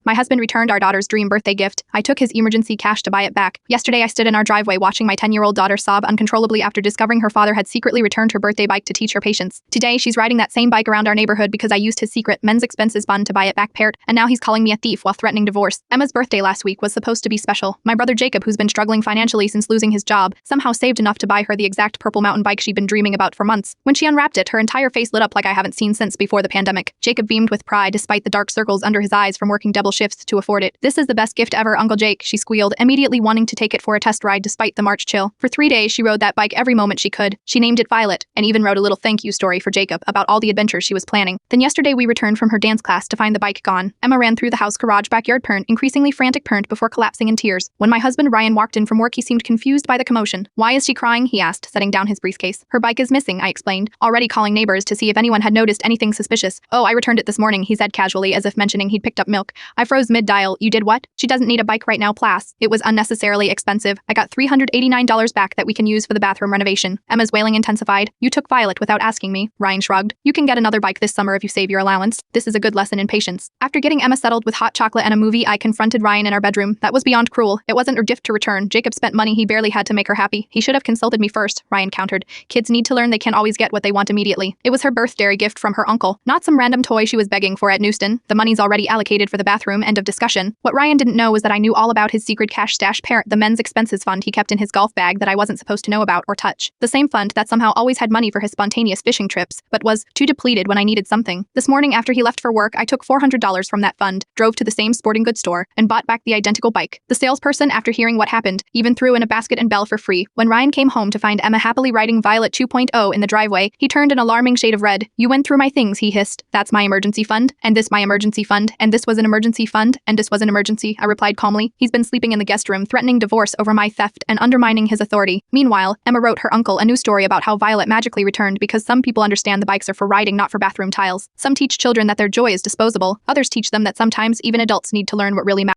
My husband returned our daughter's dream birthday gift. I took his emergency cash to buy it back. Yesterday I stood in our driveway watching my 10-year-old daughter sob uncontrollably after discovering her father had secretly returned her birthday bike to teach her patience. Today she's riding that same bike around our neighborhood because I used his secret men's expenses fund to buy it back paired, and now he's calling me a thief while threatening divorce. Emma's birthday last week was supposed to be special. My brother Jacob, who's been struggling financially since losing his job, somehow saved enough to buy her the exact purple mountain bike she'd been dreaming about for months. When she unwrapped it, her entire face lit up like I haven't seen since before the pandemic. Jacob beamed with pride despite the dark circles under his eyes from working double shifts to afford it. "This is the best gift ever, Uncle Jake," she squealed, immediately wanting to take it for a test ride despite the March chill. For 3 days, she rode that bike every moment she could. She named it Violet, and even wrote a little thank you story for Jacob about all the adventures she was planning. Then yesterday we returned from her dance class to find the bike gone. Emma ran through the house garage backyard increasingly frantic before collapsing in tears. When my husband Ryan walked in from work, he seemed confused by the commotion. "Why is she crying?" he asked, setting down his briefcase. "Her bike is missing," I explained, already calling neighbors to see if anyone had noticed anything suspicious. "Oh, I returned it this morning," he said casually, as if mentioning he'd picked up milk. I froze mid-dial. "You did what?" "She doesn't need a bike right now, Plas. It was unnecessarily expensive. I got $389 back that we can use for the bathroom renovation." Emma's wailing intensified. "You took Violet without asking me." Ryan shrugged. "You can get another bike this summer if you save your allowance. This is a good lesson in patience." After getting Emma settled with hot chocolate and a movie, I confronted Ryan in our bedroom. That was beyond cruel. It wasn't her gift to return. Jacob spent money he barely had to make her happy. "He should have consulted me first," Ryan countered. "Kids need to learn they can't always get what they want immediately." It was her birthday gift from her uncle, not some random toy she was begging for at Newston. The money's already allocated for the bathroom, end of discussion. What Ryan didn't know was that I knew all about his secret cash stash parent, the men's expenses fund he kept in his golf bag that I wasn't supposed to know about or touch. The same fund that somehow always had money for his spontaneous fishing trips, but was too depleted when I needed something. This morning after he left for work, I took $400 from that fund, drove to the same sporting goods store, and bought back the identical bike. The salesperson, after hearing what happened, even threw in a basket and bell for free. When Ryan came home to find Emma happily riding Violet 2.0 in the driveway, he turned an alarming shade of red. "You went through my things," he hissed. "That's my emergency fund, and this my emergency fund, and this was an emergency fund, and this was an emergency," I replied calmly. "He's been sleeping in the guest room, threatening divorce over my theft and undermining his authority." Meanwhile, Emma wrote her uncle a new story about how Violet magically returned because some people understand the bikes are for riding, not for bathroom tiles. Some teach children that their joy is disposable. Others teach them that sometimes even adults need to learn what really matters.